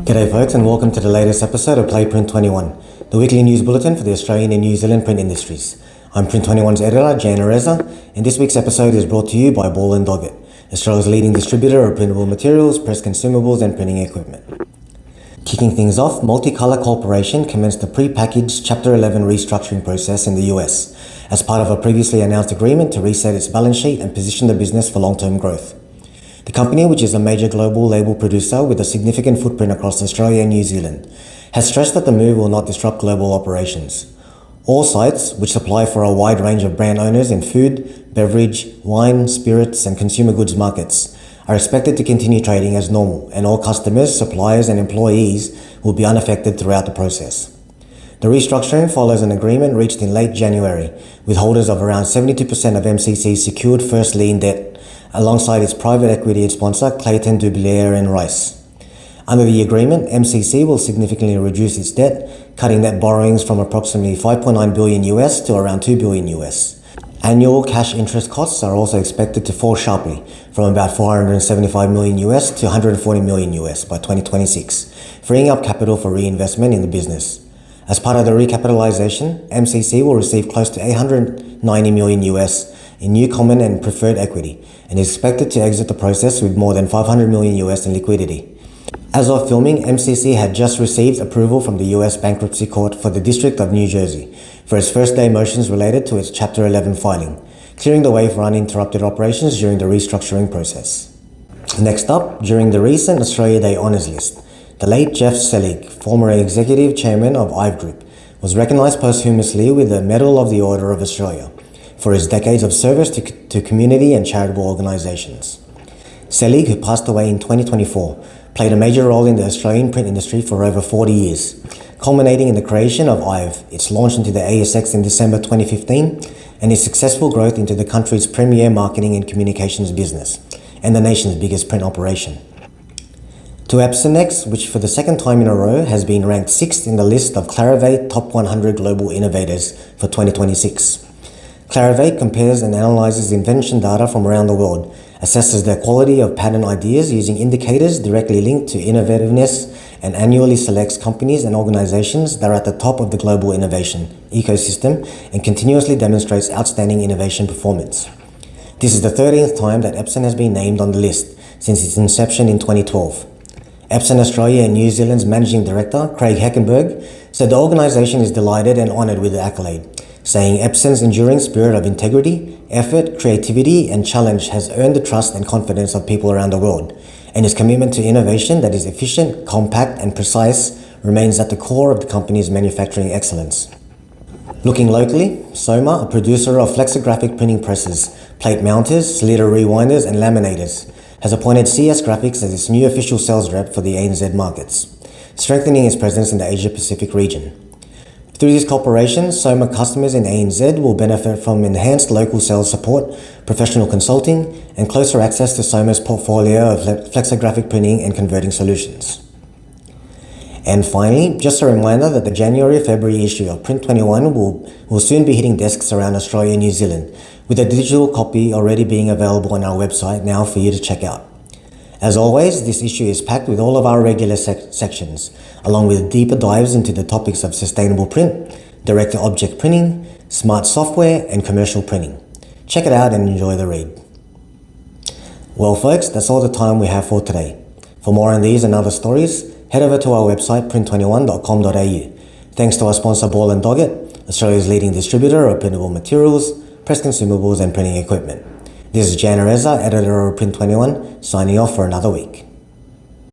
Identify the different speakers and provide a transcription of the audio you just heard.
Speaker 1: G'day folks, and welcome to the latest episode of Print21, the weekly news bulletin for the Australian and New Zealand print industries. I'm Print21's editor, Jana Reza, and this week's episode is brought to you by Ball & Doggett, Australia's leading distributor of printable materials, press consumables and printing equipment. Kicking things off, Multicolour Corporation commenced the pre-packaged Chapter 11 restructuring process in the US as part of a previously announced agreement to reset its balance sheet and position the business for long-term growth. The company, which is a major global label producer with a significant footprint across Australia and New Zealand, has stressed that the move will not disrupt global operations. All sites, which supply for a wide range of brand owners in food, beverage, wine, spirits and consumer goods markets, are expected to continue trading as normal, and all customers, suppliers and employees will be unaffected throughout the process. The restructuring follows an agreement reached in late January with holders of around 72% of MCC's secured first lien debt alongside its private equity sponsor Clayton, Dubilier and Rice. Under the agreement, MCC will significantly reduce its debt, cutting net borrowings from approximately $5.9 billion US to around $2 billion US. Annual cash interest costs are also expected to fall sharply from about $475 million US to $140 million US by 2026, freeing up capital for reinvestment in the business. As part of the recapitalization, MCC will receive close to $890 million US in new common and preferred equity and is expected to exit the process with more than $500 million US in liquidity. As of filming, MCC had just received approval from the US Bankruptcy Court for the District of New Jersey for its first day motions related to its Chapter 11 filing, clearing the way for uninterrupted operations during the restructuring process. Next up, during the recent Australia Day Honours list, the late Jeff Selig, former executive chairman of IVE Group, was recognised posthumously with the Medal of the Order of Australia for his decades of service to community and charitable organisations. Selig, who passed away in 2024, played a major role in the Australian print industry for over 40 years, culminating in the creation of IVE, its launch into the ASX in December 2015, and its successful growth into the country's premier marketing and communications business, and the nation's biggest print operation. To Epson next, which for the second time in a row has been ranked 6th in the list of Clarivate Top 100 Global Innovators for 2026. Clarivate compares and analyzes invention data from around the world, assesses the quality of patent ideas using indicators directly linked to innovativeness, and annually selects companies and organizations that are at the top of the global innovation ecosystem and continuously demonstrates outstanding innovation performance. This is the 13th time that Epson has been named on the list since its inception in 2012. Epson Australia and New Zealand's Managing Director, Craig Heckenberg, said the organisation is delighted and honoured with the accolade, saying Epson's enduring spirit of integrity, effort, creativity and challenge has earned the trust and confidence of people around the world, and its commitment to innovation that is efficient, compact and precise remains at the core of the company's manufacturing excellence. Looking locally, SOMA, a producer of flexographic printing presses, plate mounters, sliotar rewinders and laminators, has appointed CS Graphics as its new official sales rep for the ANZ markets, strengthening its presence in the Asia-Pacific region. Through this cooperation, SOMA customers in ANZ will benefit from enhanced local sales support, professional consulting, and closer access to SOMA's portfolio of flexographic printing and converting solutions. And finally, just a reminder that the January-February issue of Print21 will soon be hitting desks around Australia and New Zealand, with a digital copy already being available on our website now for you to check out. As always, this issue is packed with all of our regular sections, along with deeper dives into the topics of sustainable print, direct-to-object printing, smart software, and commercial printing. Check it out and enjoy the read. Well folks, that's all the time we have for today. For more on these and other stories, head over to our website print21.com.au. Thanks to our sponsor Ball & Doggett, Australia's leading distributor of printable materials, press consumables and printing equipment. This is Jana Reza, editor of Print21, signing off for another week.